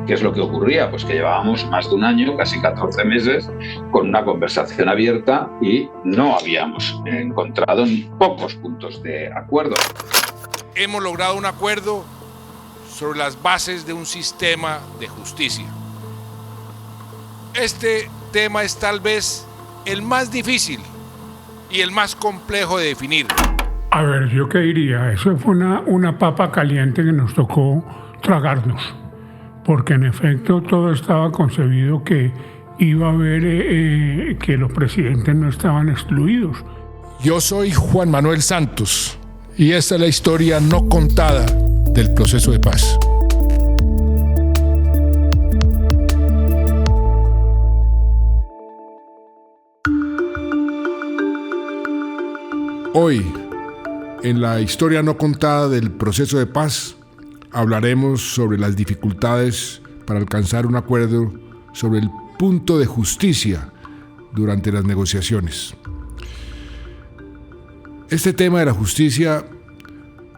¿Qué es lo que ocurría? Pues que llevábamos más de un año, casi 14 meses, con una conversación abierta y no habíamos encontrado ni pocos puntos de acuerdo. Hemos logrado un acuerdo sobre las bases de un sistema de justicia. Este tema es tal vez el más difícil y el más complejo de definir. A ver, ¿yo qué diría? Eso fue una papa caliente que nos tocó tragarnos, porque en efecto todo estaba concebido que iba a haber que los presidentes no estaban excluidos. Yo soy Juan Manuel Santos y esta es la historia no contada del proceso de paz. Hoy, en la historia no contada del proceso de paz, hablaremos sobre las dificultades para alcanzar un acuerdo sobre el punto de justicia durante las negociaciones. Este tema de la justicia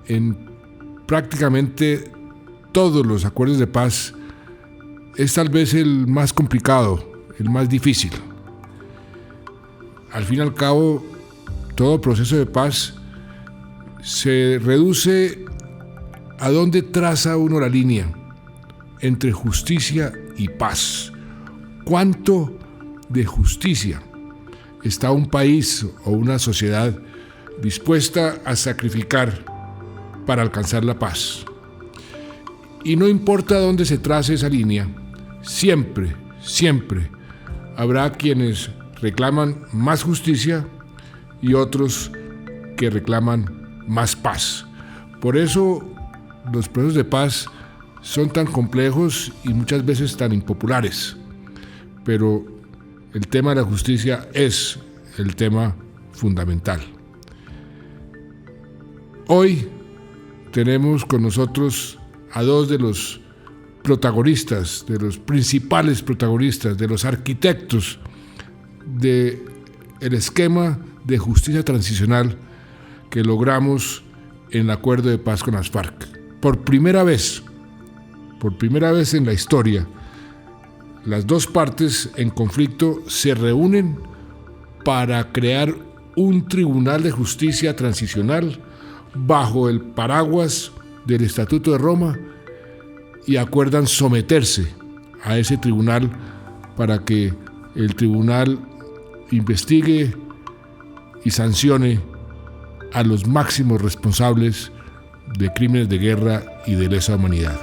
en prácticamente todos los acuerdos de paz es tal vez el más complicado, el más difícil. Al fin y al cabo, todo proceso de paz se reduce a dónde traza uno la línea entre justicia y paz. ¿Cuánto de justicia está un país o una sociedad dispuesta a sacrificar para alcanzar la paz? Y no importa dónde se trace esa línea, siempre habrá quienes reclaman más justicia y otros que reclaman más paz. Por eso los procesos de paz son tan complejos y muchas veces tan impopulares. Pero el tema de la justicia es el tema fundamental. Hoy tenemos con nosotros a dos de los protagonistas, de los principales protagonistas, de los arquitectos del esquema de justicia transicional que logramos en el acuerdo de paz con las FARC. Por primera vez en la historia, las dos partes en conflicto se reúnen para crear un tribunal de justicia transicional bajo el paraguas del Estatuto de Roma y acuerdan someterse a ese tribunal para que el tribunal investigue y sancione a los máximos responsables de crímenes de guerra y de lesa humanidad.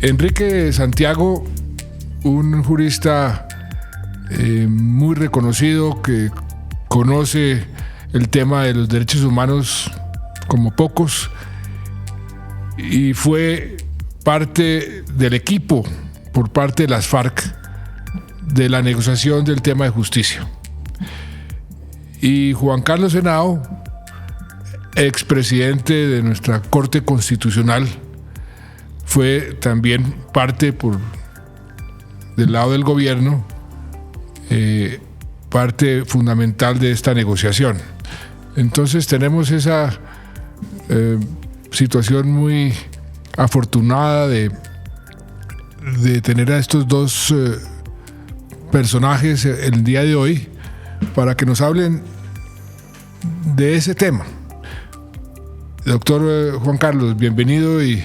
Enrique Santiago, un jurista muy reconocido que conoce el tema de los derechos humanos como pocos y fue parte del equipo por parte de las FARC de la negociación del tema de justicia. Y Juan Carlos Henao, expresidente de nuestra Corte Constitucional, fue también parte del lado del gobierno, parte fundamental de esta negociación. Entonces tenemos esa situación muy afortunada de tener a estos dos personajes el día de hoy para que nos hablen de ese tema. Doctor Juan Carlos, bienvenido. ¿Y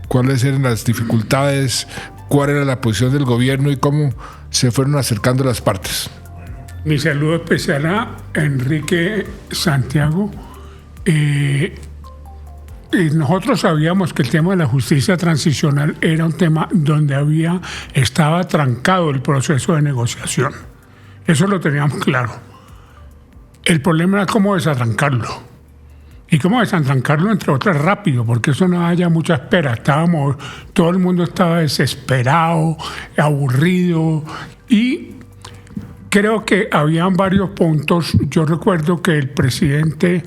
cuáles eran las dificultades? ¿Cuál era la posición del gobierno y cómo se fueron acercando las partes? Mi saludo especial a Enrique Santiago. Nosotros sabíamos que el tema de la justicia transicional era un tema donde estaba trancado el proceso de negociación. Eso lo teníamos claro. El problema era cómo desatrancarlo. Y cómo desatrancarlo, entre otras, rápido, porque eso no haya mucha espera. Todo el mundo estaba desesperado, aburrido, y creo que habían varios puntos. Yo recuerdo que el presidente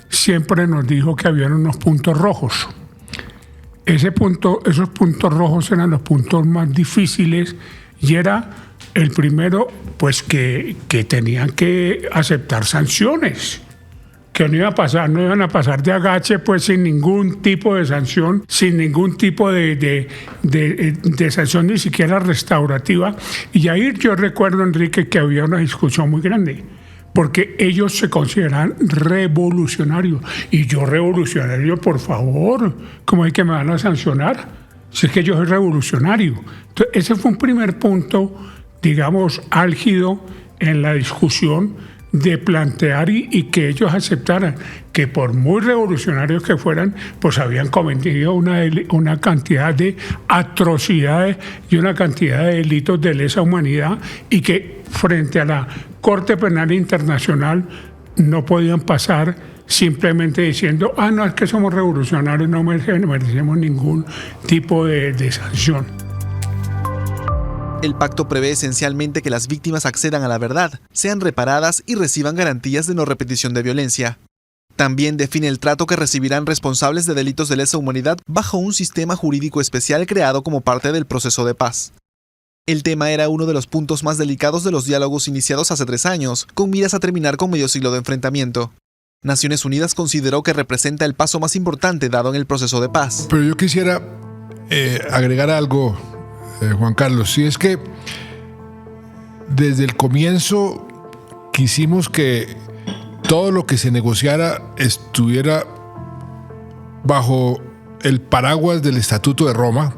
siempre nos dijo que habían unos puntos rojos. Esos puntos rojos eran los puntos más difíciles y era el primero, pues que tenían que aceptar sanciones, que no iban a pasar de agache, pues sin ningún tipo de sanción, sin ningún tipo de sanción ni siquiera restaurativa. Y ahí yo recuerdo, Enrique, que había una discusión muy grande, porque ellos se consideran revolucionarios. Y yo revolucionario, por favor, ¿cómo es que me van a sancionar? Si es que yo soy revolucionario. Entonces, ese fue un primer punto, digamos, álgido en la discusión, de plantear y que ellos aceptaran que por muy revolucionarios que fueran, pues habían cometido una cantidad de atrocidades y una cantidad de delitos de lesa humanidad, y que frente a la Corte Penal Internacional no podían pasar simplemente diciendo, no, es que somos revolucionarios, no merecemos ningún tipo de sanción. El pacto prevé esencialmente que las víctimas accedan a la verdad, sean reparadas y reciban garantías de no repetición de violencia. También define el trato que recibirán responsables de delitos de lesa humanidad bajo un sistema jurídico especial creado como parte del proceso de paz. El tema era uno de los puntos más delicados de los diálogos iniciados hace 3 años, con miras a terminar con medio siglo de enfrentamiento. Naciones Unidas consideró que representa el paso más importante dado en el proceso de paz. Pero yo quisiera agregar algo, Juan Carlos. Si es que desde el comienzo quisimos que todo lo que se negociara estuviera bajo el paraguas del Estatuto de Roma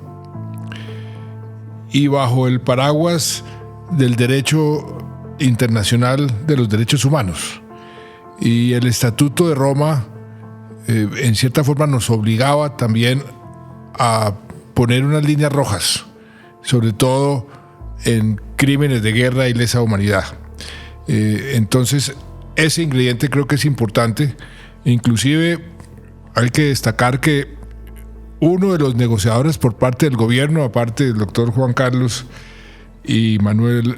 y bajo el paraguas del derecho internacional de los derechos humanos. Y el Estatuto de Roma, en cierta forma, nos obligaba también a poner unas líneas rojas, sobre todo en crímenes de guerra y lesa humanidad. Entonces, ese ingrediente creo que es importante. Inclusive, hay que destacar que uno de los negociadores por parte del gobierno, aparte del doctor Juan Carlos y Manuel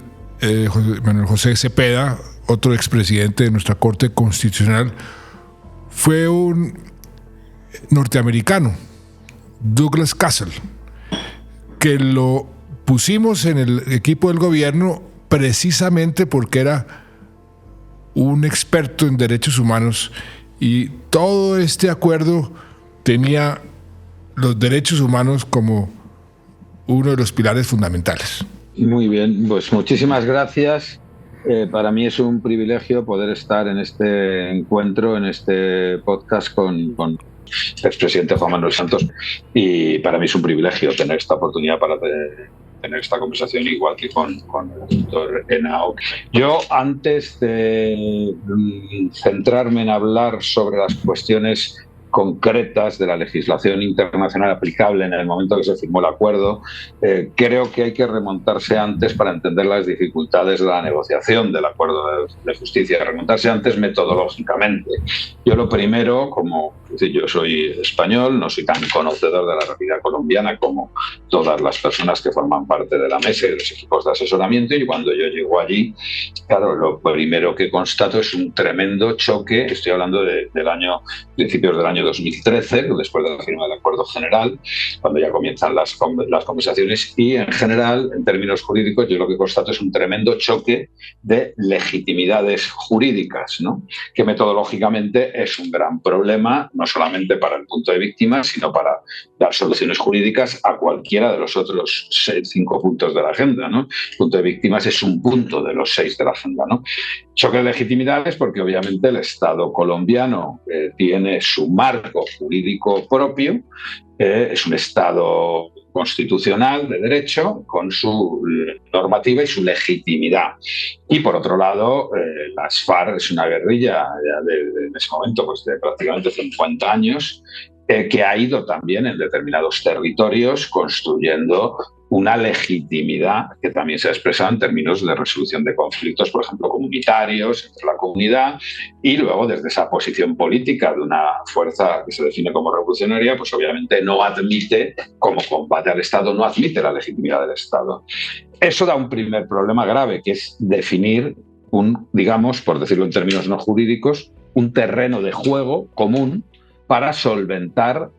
José Cepeda, otro expresidente de nuestra Corte Constitucional, fue un norteamericano, Douglas Castle, que lo pusimos en el equipo del gobierno precisamente porque era un experto en derechos humanos, y todo este acuerdo tenía los derechos humanos como uno de los pilares fundamentales. Muy bien, pues muchísimas gracias. Para mí es un privilegio poder estar en este encuentro, en este podcast con el expresidente Juan Manuel Santos, y para mí es un privilegio tener esta oportunidad para tener esta conversación, igual que con el doctor Henao. Yo, antes de centrarme en hablar sobre las cuestiones concretas de la legislación internacional aplicable en el momento que se firmó el acuerdo, creo que hay que remontarse antes para entender las dificultades de la negociación del acuerdo de justicia, remontarse antes metodológicamente. Yo lo primero, yo soy español, no soy tan conocedor de la realidad colombiana como todas las personas que forman parte de la mesa y de los equipos de asesoramiento, y cuando yo llego allí, claro, lo primero que constato es un tremendo choque. Estoy hablando de principios del año 2013, después de la firma del acuerdo general, cuando ya comienzan las conversaciones, y en general, en términos jurídicos, yo lo que constato es un tremendo choque de legitimidades jurídicas, ¿no? Que metodológicamente es un gran problema, no solamente para el punto de víctimas, sino para dar soluciones jurídicas a cualquiera de los otros 5 puntos de la agenda, ¿no? El punto de víctimas es un punto de los 6 de la agenda, ¿no? Choque de legitimidades porque obviamente el Estado colombiano tiene su marco jurídico propio, es un Estado constitucional de derecho con su normativa y su legitimidad. Y por otro lado, las FARC es una guerrilla en ese momento pues de prácticamente 50 años, que ha ido también en determinados territorios construyendo una legitimidad que también se ha expresado en términos de resolución de conflictos, por ejemplo, comunitarios entre la comunidad, y luego desde esa posición política de una fuerza que se define como revolucionaria, pues obviamente no admite, como combate al Estado, no admite la legitimidad del Estado. Eso da un primer problema grave, que es definir digamos, por decirlo en términos no jurídicos, un terreno de juego común para solventar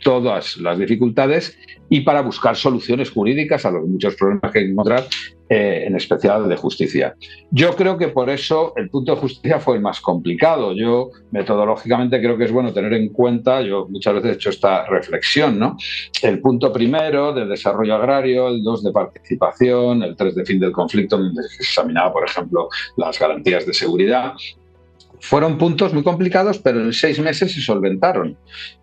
todas las dificultades y para buscar soluciones jurídicas a los muchos problemas que hay que encontrar, en especial de justicia. Yo creo que por eso el punto de justicia fue el más complicado. Yo metodológicamente creo que es bueno tener en cuenta, yo muchas veces he hecho esta reflexión, ¿no? El punto primero de desarrollo agrario, el 2 de participación, el 3 de fin del conflicto, donde se examinaba, por ejemplo, las garantías de seguridad. Fueron puntos muy complicados, pero en 6 meses se solventaron.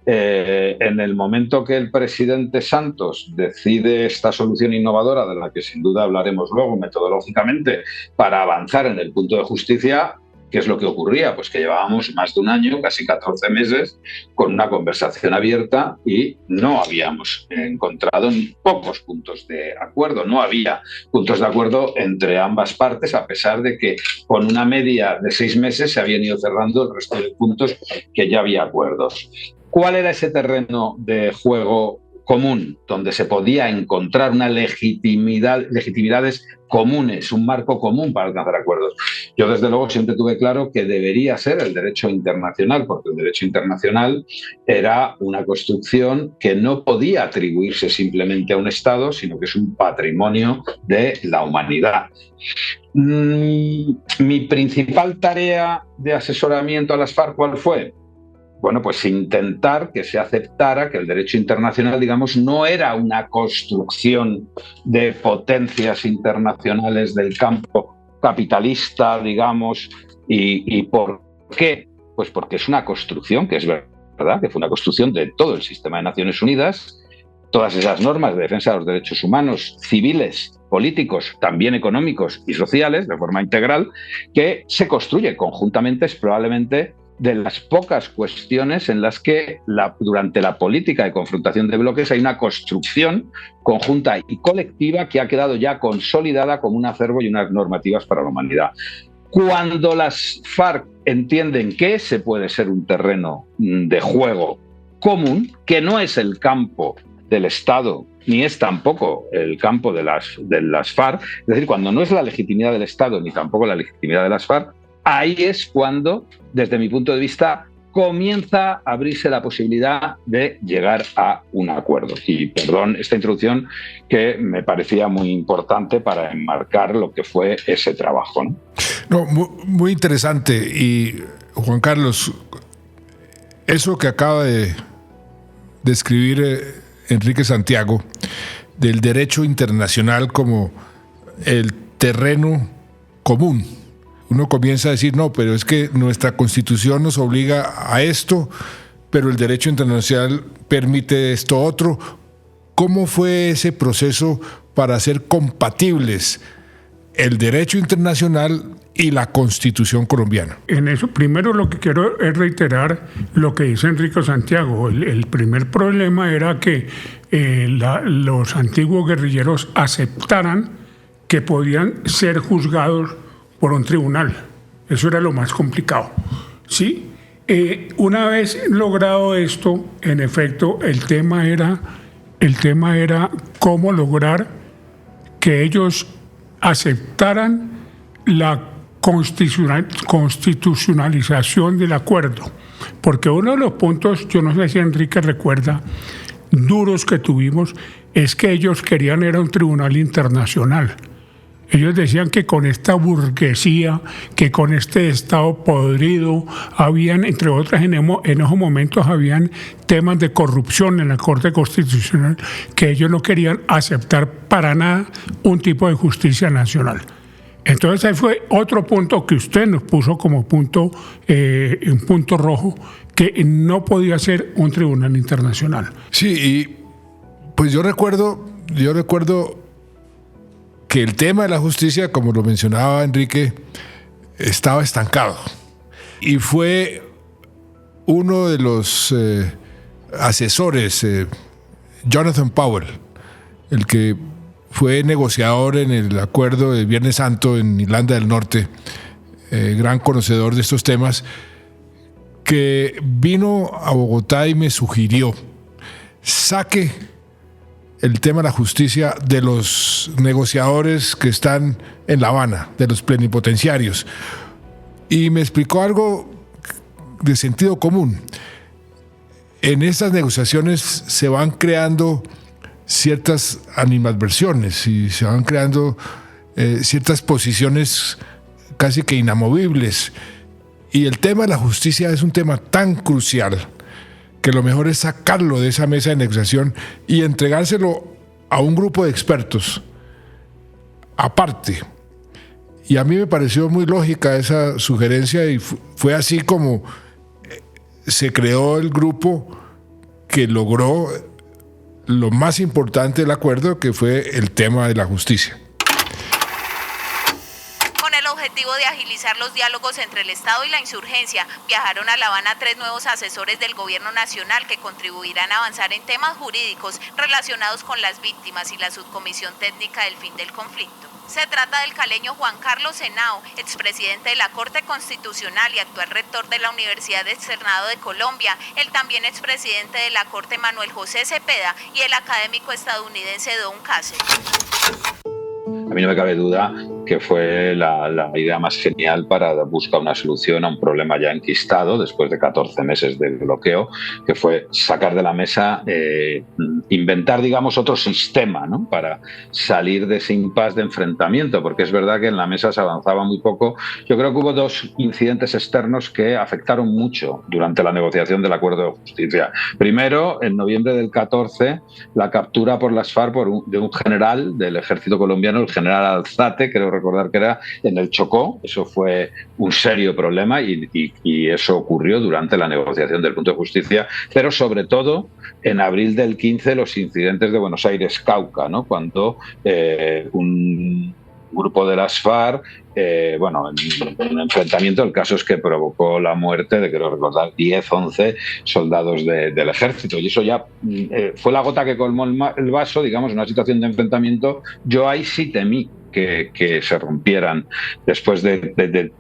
En el momento que el presidente Santos decide esta solución innovadora, de la que sin duda hablaremos luego metodológicamente, para avanzar en el punto de justicia, ¿qué es lo que ocurría? Pues que llevábamos más de un año, casi 14 meses, con una conversación abierta y no habíamos encontrado ni pocos puntos de acuerdo. No había puntos de acuerdo entre ambas partes, a pesar de que con una media de 6 meses se habían ido cerrando el resto de puntos que ya había acuerdos. ¿Cuál era ese terreno de juego común, donde se podía encontrar una legitimidades comunes, un marco común para alcanzar acuerdos? Yo, desde luego, siempre tuve claro que debería ser el derecho internacional, porque el derecho internacional era una construcción que no podía atribuirse simplemente a un Estado, sino que es un patrimonio de la humanidad. Mi principal tarea de asesoramiento a las FARC, ¿cuál fue? Bueno, pues intentar que se aceptara que el derecho internacional, digamos, no era una construcción de potencias internacionales del campo capitalista, digamos. ¿Y por qué? Pues porque es una construcción, que es verdad, que fue una construcción de todo el sistema de Naciones Unidas, todas esas normas de defensa de los derechos humanos, civiles, políticos, también económicos y sociales, de forma integral, que se construye conjuntamente, es probablemente de las pocas cuestiones en las que durante la política de confrontación de bloques hay una construcción conjunta y colectiva que ha quedado ya consolidada como un acervo y unas normativas para la humanidad. Cuando las FARC entienden que ese puede ser un terreno de juego común, que no es el campo del Estado, ni es tampoco el campo de las FARC, es decir, cuando no es la legitimidad del Estado ni tampoco la legitimidad de las FARC, ahí es cuando, desde mi punto de vista, comienza a abrirse la posibilidad de llegar a un acuerdo. Y perdón esta introducción, que me parecía muy importante para enmarcar lo que fue ese trabajo, ¿no? No, muy interesante. Y Juan Carlos, eso que acaba de describir Enrique Santiago, del derecho internacional como el terreno común. Uno comienza a decir, no, pero es que nuestra Constitución nos obliga a esto, pero el derecho internacional permite esto otro. ¿Cómo fue ese proceso para hacer compatibles el derecho internacional y la Constitución colombiana? En eso, primero lo que quiero es reiterar lo que dice Enrique Santiago. El primer problema era que los antiguos guerrilleros aceptaran que podían ser juzgados por un tribunal. Eso era lo más complicado, ¿sí? Una vez logrado esto, en efecto, el tema era cómo lograr que ellos aceptaran la constitucionalización del acuerdo. Porque uno de los puntos, yo no sé si Enrique recuerda, duros que tuvimos, es que ellos querían era un tribunal internacional. Ellos decían que con esta burguesía, que con este Estado podrido, habían, entre otras, en esos momentos habían temas de corrupción en la Corte Constitucional, que ellos no querían aceptar para nada un tipo de justicia nacional. Entonces ahí fue otro punto que usted nos puso como punto, un punto rojo, que no podía ser un tribunal internacional. Sí, y pues yo recuerdo que el tema de la justicia, como lo mencionaba Enrique, estaba estancado. Y fue uno de los asesores, Jonathan Powell, el que fue negociador en el acuerdo de Viernes Santo en Irlanda del Norte, gran conocedor de estos temas, que vino a Bogotá y me sugirió: saque el tema de la justicia de los negociadores que están en La Habana, de los plenipotenciarios. Y me explicó algo de sentido común. en estas negociaciones se van creando ciertas animadversiones y se van creando ciertas posiciones casi que inamovibles. Y el tema de la justicia es un tema tan crucial que lo mejor es sacarlo de esa mesa de negociación y entregárselo a un grupo de expertos aparte. Y a mí me pareció muy lógica esa sugerencia y fue así como se creó el grupo que logró lo más importante del acuerdo, que fue el tema de la justicia. Con el objetivo de agilizar los diálogos entre el Estado y la insurgencia, viajaron a La Habana 3 nuevos asesores del Gobierno Nacional que contribuirán a avanzar en temas jurídicos relacionados con las víctimas y la subcomisión técnica del fin del conflicto. Se trata del caleño Juan Carlos Henao, expresidente de la Corte Constitucional y actual rector de la Universidad Externado de Colombia, el también expresidente de la Corte Manuel José Cepeda y el académico estadounidense Don Cáceres. A mí no me cabe duda que fue la idea más genial para buscar una solución a un problema ya enquistado después de 14 meses de bloqueo, que fue sacar de la mesa, inventar, digamos, otro sistema, ¿no?, para salir de ese impasse de enfrentamiento, porque es verdad que en la mesa se avanzaba muy poco. Yo creo que hubo dos incidentes externos que afectaron mucho durante la negociación del acuerdo de justicia. Primero, en noviembre del 14, la captura por las FARC de un general del ejército colombiano, el general Alzate, creo recordar que era en el Chocó. Eso fue un serio problema y eso ocurrió durante la negociación del punto de justicia, pero sobre todo en abril del 15 los incidentes de Buenos Aires, Cauca, ¿no?, cuando un grupo de las FARC, en un enfrentamiento, el caso es que provocó la muerte de, creo recordar, 10, 11 soldados del ejército. Y eso ya fue la gota que colmó el vaso, digamos, una situación de enfrentamiento. Yo ahí sí temí que se rompieran después de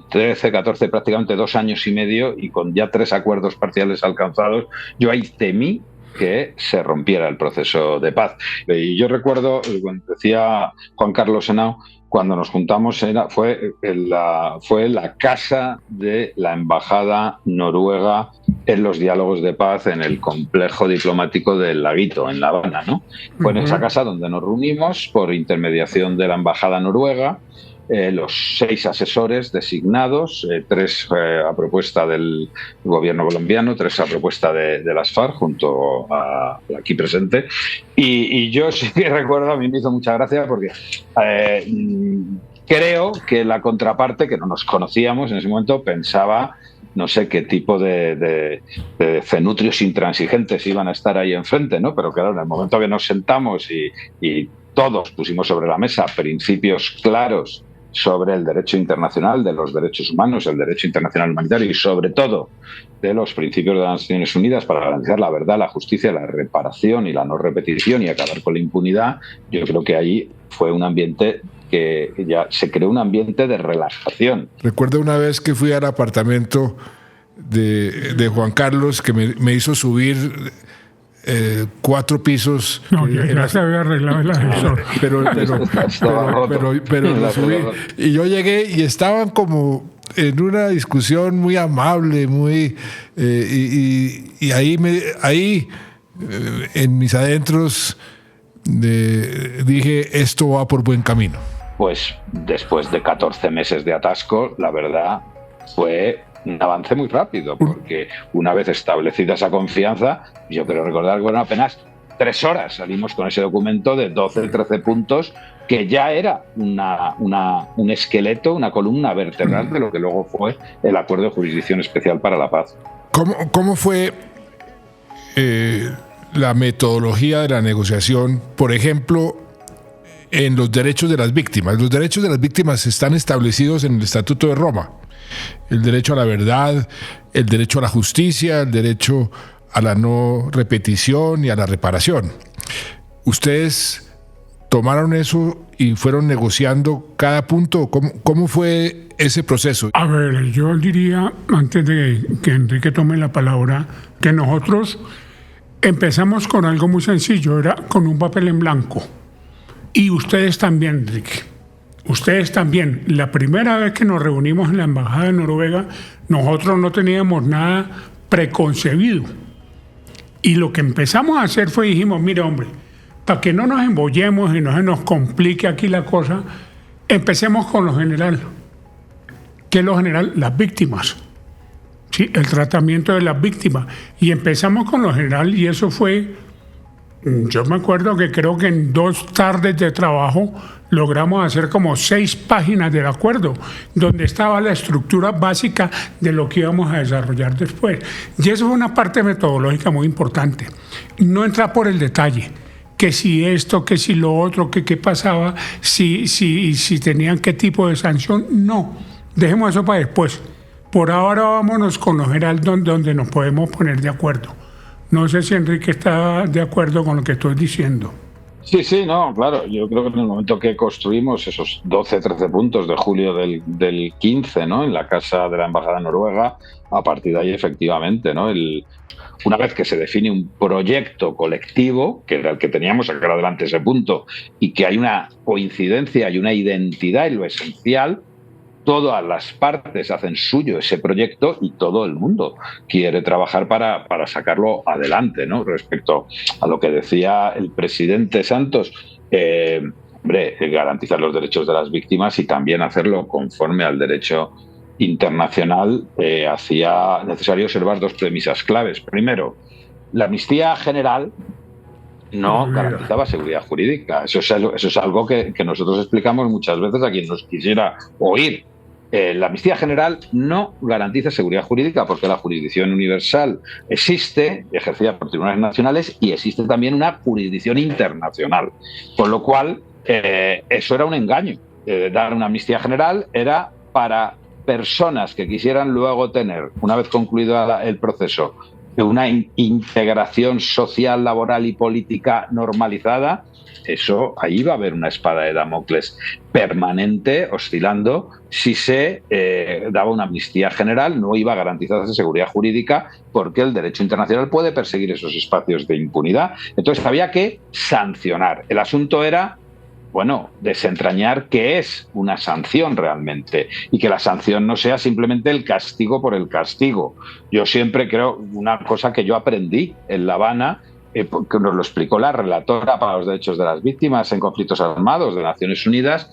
13, 14, prácticamente 2 años y medio y con ya 3 acuerdos parciales alcanzados. Yo ahí temí que se rompiera el proceso de paz. Y yo recuerdo, cuando decía Juan Carlos Henao, cuando nos juntamos fue la casa de la embajada noruega en los diálogos de paz en el complejo diplomático del Laguito, en La Habana, ¿no? Fue en esa casa donde nos reunimos por intermediación de la embajada noruega, los 6 asesores designados, 3 a propuesta del gobierno colombiano, 3 a propuesta de las FARC, junto a aquí presente. Y yo sí que recuerdo, a mí me hizo mucha gracia porque creo que la contraparte, que no nos conocíamos en ese momento, pensaba no sé qué tipo de cenutrios intransigentes iban a estar ahí enfrente, ¿no? Pero claro, en el momento que nos sentamos y todos pusimos sobre la mesa principios claros sobre el derecho internacional, de los derechos humanos, el derecho internacional humanitario y sobre todo de los principios de las Naciones Unidas para garantizar la verdad, la justicia, la reparación y la no repetición y acabar con la impunidad, yo creo que ahí fue un ambiente que ya se creó, un ambiente de relajación. Recuerdo una vez que fui al apartamento de Juan Carlos, que me hizo subir 4 pisos. No, ya se había arreglado el ascensor. Pero lo subí. Y yo llegué y estaban como en una discusión muy amable, muy y ahí en mis adentros dije, esto va por buen camino. Pues después de 14 meses de atasco, la verdad fue un avance muy rápido, porque una vez establecida esa confianza, yo creo recordar que fueron apenas 3 horas, salimos con ese documento de 12, 13 puntos, que ya era un esqueleto, una columna vertebral de lo que luego fue el Acuerdo de Jurisdicción Especial para la Paz. ¿Cómo fue la metodología de la negociación, por ejemplo, en los derechos de las víctimas? Los derechos de las víctimas están establecidos en el Estatuto de Roma. El derecho a la verdad, el derecho a la justicia, el derecho a la no repetición y a la reparación. Ustedes tomaron eso y fueron negociando cada punto. ¿Cómo fue ese proceso? A ver, yo diría, antes de que Enrique tome la palabra, que nosotros empezamos con algo muy sencillo, era con un papel en blanco. Y ustedes también, Enrique. Ustedes también. La primera vez que nos reunimos en la Embajada de Noruega, nosotros no teníamos nada preconcebido. Y lo que empezamos a hacer fue, dijimos, mire hombre, para que no nos embollemos y no se nos complique aquí la cosa, empecemos con lo general. ¿Qué es lo general? Las víctimas. Sí, el tratamiento de las víctimas. Y empezamos con lo general y eso fue, yo me acuerdo que creo que en 2 tardes de trabajo logramos hacer como 6 páginas del acuerdo, donde estaba la estructura básica de lo que íbamos a desarrollar después. Y eso fue una parte metodológica muy importante. No entrar por el detalle, que si esto, que si lo otro, que qué pasaba, si tenían qué tipo de sanción. No, dejemos eso para después. Por ahora vámonos con lo general donde nos podemos poner de acuerdo. No sé si Enrique está de acuerdo con lo que estoy diciendo. Sí, no, claro. Yo creo que en el momento que construimos esos 12, 13 puntos de julio del 15, ¿no? En la casa de la Embajada Noruega, a partir de ahí, efectivamente, ¿no? Una vez que se define un proyecto colectivo, que era el que teníamos, sacar adelante ese punto, y que hay una coincidencia y una identidad en lo esencial, todas las partes hacen suyo ese proyecto y todo el mundo quiere trabajar para sacarlo adelante, ¿no? Respecto a lo que decía el presidente Santos, garantizar los derechos de las víctimas y también hacerlo conforme al derecho internacional, hacía necesario observar 2 premisas claves. Primero, la amnistía general no garantizaba seguridad jurídica. Eso es algo que nosotros explicamos muchas veces a quien nos quisiera oír. La amnistía general no garantiza seguridad jurídica porque la jurisdicción universal existe, ejercida por tribunales nacionales, y existe también una jurisdicción internacional. Con lo cual, eso era un engaño. Dar una amnistía general era para personas que quisieran luego tener, una vez concluido el proceso, una integración social, laboral y política normalizada. Eso, ahí va a haber una espada de Damocles permanente, oscilando. Si se daba una amnistía general, no iba a garantizarse seguridad jurídica porque el derecho internacional puede perseguir esos espacios de impunidad. Entonces había que sancionar. El asunto era, desentrañar qué es una sanción realmente y que la sanción no sea simplemente el castigo por el castigo. Yo siempre creo, una cosa que yo aprendí en La Habana, que nos lo explicó la relatora para los derechos de las víctimas en conflictos armados de Naciones Unidas,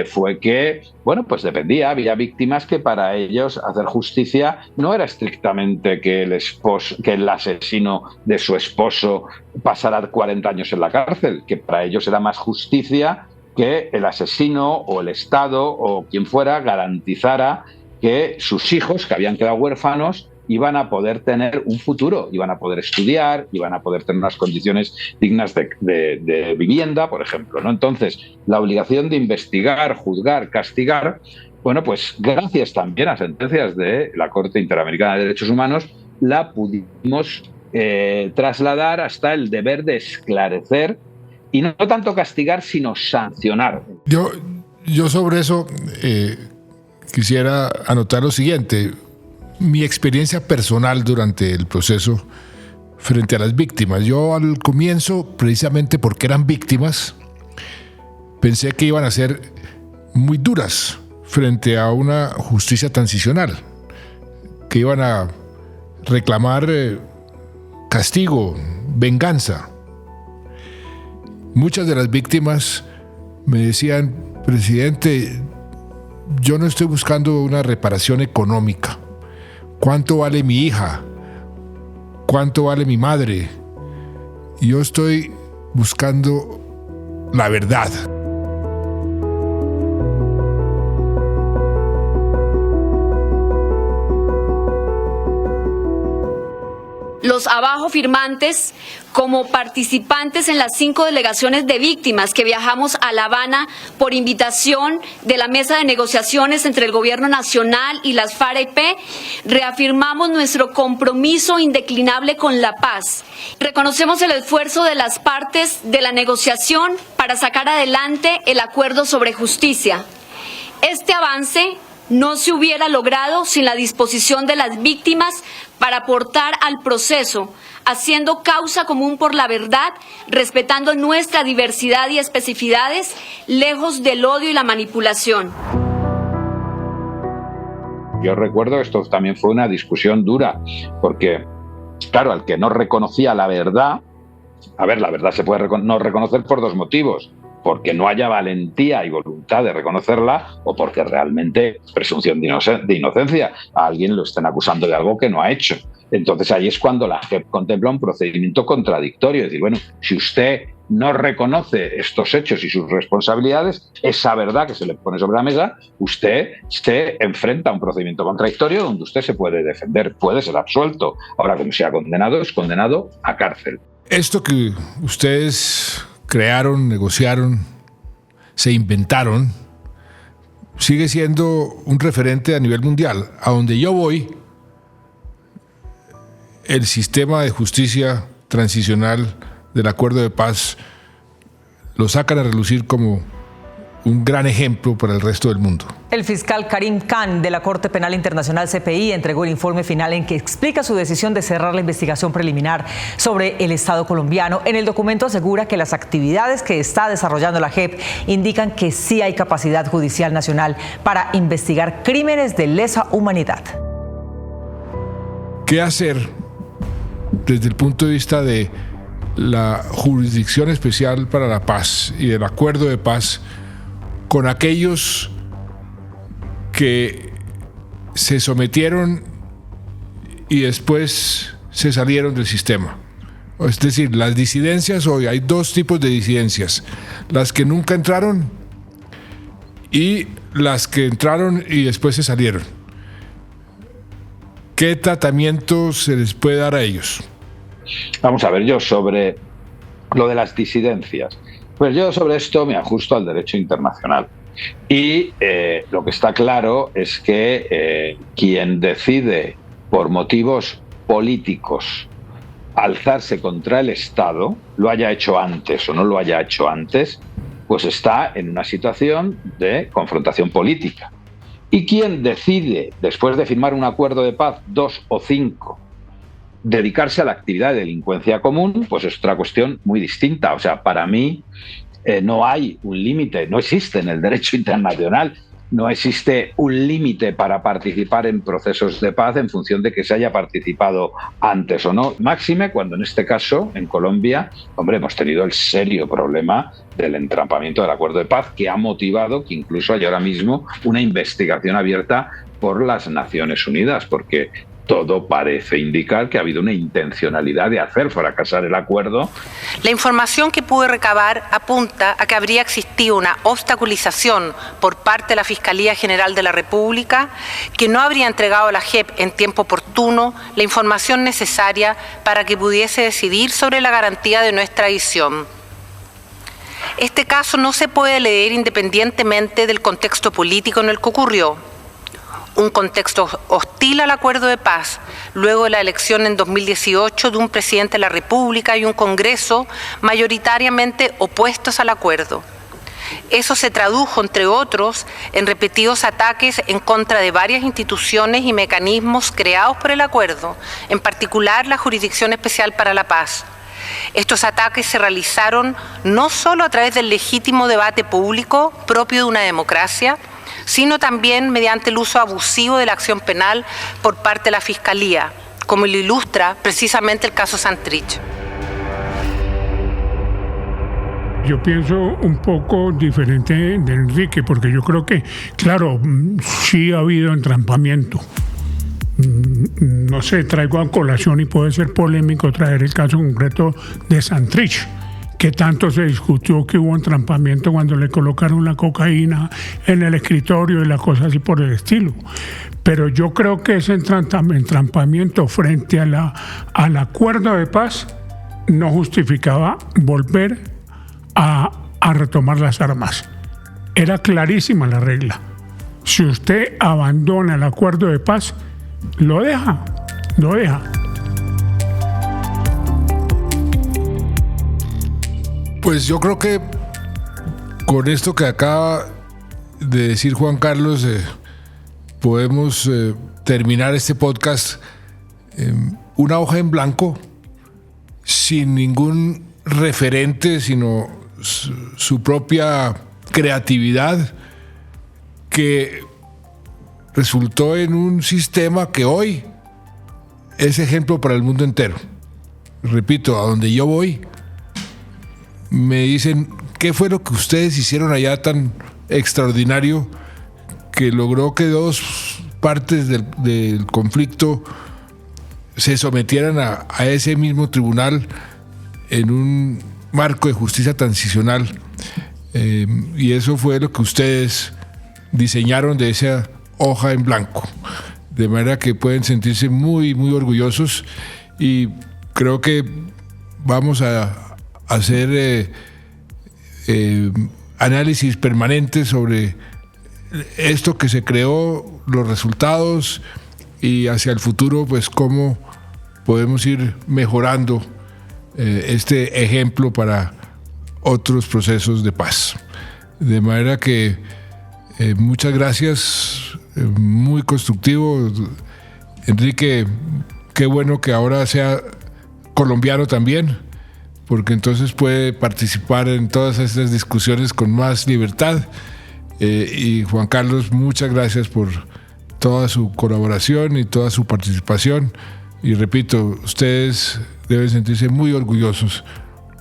fue que, pues dependía, había víctimas que para ellos hacer justicia no era estrictamente que el asesino de su esposo pasara 40 años en la cárcel, que para ellos era más justicia que el asesino o el Estado o quien fuera garantizara que sus hijos, que habían quedado huérfanos, iban a poder tener un futuro, iban a poder estudiar, iban a poder tener unas condiciones dignas de vivienda, por ejemplo, ¿no? Entonces, la obligación de investigar, juzgar, castigar, pues gracias también a sentencias de la Corte Interamericana de Derechos Humanos, la pudimos trasladar hasta el deber de esclarecer y no tanto castigar, sino sancionar. Yo sobre eso quisiera anotar lo siguiente. Mi experiencia personal durante el proceso frente a las víctimas. Yo al comienzo, precisamente porque eran víctimas, pensé que iban a ser muy duras frente a una justicia transicional, que iban a reclamar castigo, venganza. Muchas de las víctimas me decían, presidente, yo no estoy buscando una reparación económica. ¿Cuánto vale mi hija? ¿Cuánto vale mi madre? Yo estoy buscando la verdad. Los abajo firmantes, como participantes en las 5 delegaciones de víctimas que viajamos a La Habana por invitación de la mesa de negociaciones entre el Gobierno Nacional y las FARC-EP, reafirmamos nuestro compromiso indeclinable con la paz. Reconocemos el esfuerzo de las partes de la negociación para sacar adelante el acuerdo sobre justicia. Este avance no se hubiera logrado sin la disposición de las víctimas para aportar al proceso, haciendo causa común por la verdad, respetando nuestra diversidad y especificidades, lejos del odio y la manipulación. Yo recuerdo que esto también fue una discusión dura, porque Claro, al que no reconocía la verdad, a ver, la verdad se puede no reconocer por dos motivos: porque no haya valentía y voluntad de reconocerla, o porque realmente presunción de inocencia, a alguien lo estén acusando de algo que no ha hecho. Entonces ahí es cuando la JEP contempla un procedimiento contradictorio, es decir, bueno, si usted no reconoce estos hechos y sus responsabilidades, esa verdad que se le pone sobre la mesa, usted se enfrenta a un procedimiento contradictorio donde usted se puede defender, puede ser absuelto. Ahora, como sea condenado, es condenado a cárcel. Esto que ustedes crearon, negociaron, se inventaron, sigue siendo un referente a nivel mundial. A donde yo voy, el sistema de justicia transicional del acuerdo de paz lo sacan a relucir como un gran ejemplo para el resto del mundo. El fiscal Karim Khan de la Corte Penal Internacional CPI entregó el informe final en que explica su decisión de cerrar la investigación preliminar sobre el Estado colombiano. En el documento asegura que las actividades que está desarrollando la JEP indican que sí hay capacidad judicial nacional para investigar crímenes de lesa humanidad. ¿Qué hacer desde el punto de vista de la Jurisdicción Especial para la Paz y del acuerdo de paz con aquellos que se sometieron y después se salieron del sistema? Es decir, las disidencias, hoy hay dos tipos de disidencias: las que nunca entraron y las que entraron y después se salieron. ¿Qué tratamiento se les puede dar a ellos? Vamos a ver, yo sobre lo de las disidencias, pues yo sobre esto me ajusto al derecho internacional. Y lo que está claro es que quien decide por motivos políticos alzarse contra el Estado, lo haya hecho antes o no lo haya hecho antes, pues está en una situación de confrontación política. Y quien decide, después de firmar un acuerdo de paz, 2 o 5, dedicarse a la actividad de delincuencia común, pues es otra cuestión muy distinta. O sea, para mí no hay un límite, no existe en el derecho internacional, no existe un límite para participar en procesos de paz en función de que se haya participado antes o no. Máxime cuando en este caso, en Colombia, hombre, hemos tenido el serio problema del entrampamiento del acuerdo de paz, que ha motivado que incluso haya ahora mismo una investigación abierta por las Naciones Unidas, porque todo parece indicar que ha habido una intencionalidad de hacer fracasar el acuerdo. La información que pude recabar apunta a que habría existido una obstaculización por parte de la Fiscalía General de la República, que no habría entregado a la JEP en tiempo oportuno la información necesaria para que pudiese decidir sobre la garantía de no extradición. Este caso no se puede leer independientemente del contexto político en el que ocurrió. Un contexto hostil al acuerdo de paz, luego de la elección en 2018 de un presidente de la República y un Congreso mayoritariamente opuestos al acuerdo. Eso se tradujo, entre otros, en repetidos ataques en contra de varias instituciones y mecanismos creados por el acuerdo, en particular la Jurisdicción Especial para la Paz. Estos ataques se realizaron no solo a través del legítimo debate público propio de una democracia, sino también mediante el uso abusivo de la acción penal por parte de la Fiscalía, como lo ilustra precisamente el caso Santrich. Yo pienso un poco diferente de Enrique, porque yo creo que, claro, sí ha habido entrampamiento. No sé, traigo a colación y puede ser polémico traer el caso concreto de Santrich, que tanto se discutió que hubo entrampamiento cuando le colocaron la cocaína en el escritorio y las cosas así por el estilo. Pero yo creo que ese entrampamiento frente al acuerdo de paz no justificaba volver a retomar las armas. Era clarísima la regla. Si usted abandona el acuerdo de paz, lo deja. Pues yo creo que con esto que acaba de decir Juan Carlos, podemos terminar este podcast una hoja en blanco, sin ningún referente, sino su propia creatividad, que resultó en un sistema que hoy es ejemplo para el mundo entero. Repito, a donde yo voy, me dicen, ¿qué fue lo que ustedes hicieron allá tan extraordinario que logró que dos partes del conflicto se sometieran a ese mismo tribunal en un marco de justicia transicional? Y eso fue lo que ustedes diseñaron de esa hoja en blanco. De manera que pueden sentirse muy, muy orgullosos, y creo que vamos a hacer análisis permanentes sobre esto que se creó, los resultados, y hacia el futuro, pues cómo podemos ir mejorando este ejemplo para otros procesos de paz. De manera que muchas gracias, muy constructivo. Enrique, qué bueno que ahora sea colombiano también, porque entonces puede participar en todas estas discusiones con más libertad. Y Juan Carlos, muchas gracias por toda su colaboración y toda su participación. Y repito, ustedes deben sentirse muy orgullosos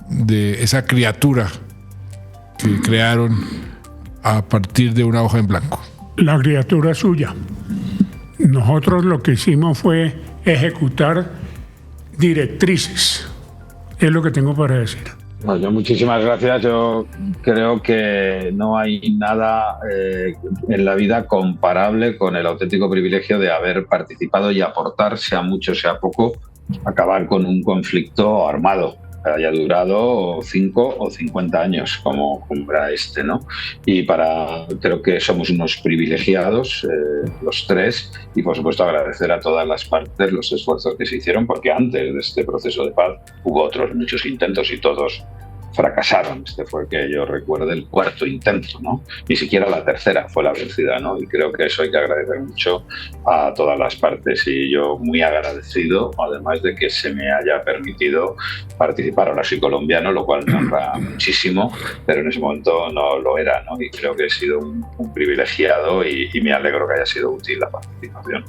de esa criatura que crearon a partir de una hoja en blanco. La criatura es suya. Nosotros lo que hicimos fue ejecutar directrices. Es lo que tengo para decir. Bueno, muchísimas gracias. Yo creo que no hay nada en la vida comparable con el auténtico privilegio de haber participado y aportar, sea mucho, sea poco, acabar con un conflicto armado, que haya durado 5 o 50 años, como era este, ¿no? Y creo que somos unos privilegiados, los tres, y por supuesto agradecer a todas las partes los esfuerzos que se hicieron, porque antes de este proceso de paz hubo otros muchos intentos y todos fracasaron. Este fue, que yo recuerde, el cuarto intento, ¿no? Ni siquiera la tercera fue la vencida, ¿no? Y creo que eso hay que agradecer mucho a todas las partes, y yo muy agradecido, además de que se me haya permitido participar. Ahora soy colombiano, lo cual me honra muchísimo, pero en ese momento no lo era, ¿no? Y creo que he sido un privilegiado, y me alegro que haya sido útil la participación.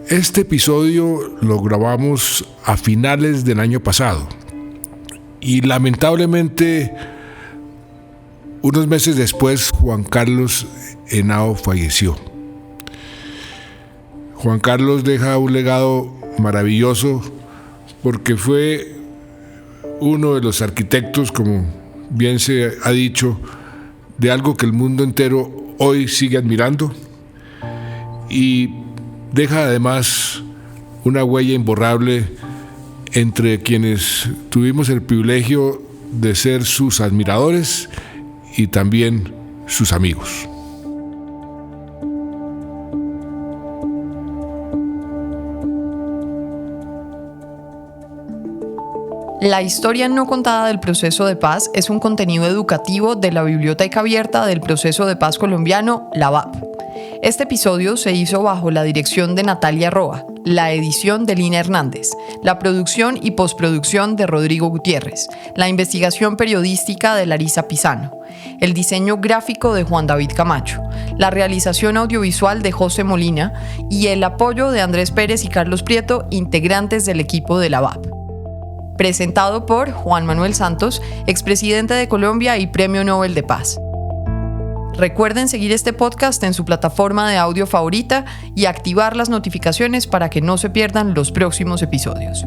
Este episodio lo grabamos a finales del año pasado, y lamentablemente unos meses después Juan Carlos Henao falleció. Juan Carlos deja un legado maravilloso, porque fue uno de los arquitectos, como bien se ha dicho, de algo que el mundo entero hoy sigue admirando, y deja además una huella imborrable entre quienes tuvimos el privilegio de ser sus admiradores y también sus amigos. La historia no contada del proceso de paz es un contenido educativo de la Biblioteca Abierta del Proceso de Paz Colombiano, la BAP. Este episodio se hizo bajo la dirección de Natalia Roa, la edición de Lina Hernández, la producción y postproducción de Rodrigo Gutiérrez, la investigación periodística de Larisa Pisano, el diseño gráfico de Juan David Camacho, la realización audiovisual de José Molina y el apoyo de Andrés Pérez y Carlos Prieto, integrantes del equipo de la BAP. Presentado por Juan Manuel Santos, expresidente de Colombia y Premio Nobel de Paz. Recuerden seguir este podcast en su plataforma de audio favorita y activar las notificaciones para que no se pierdan los próximos episodios.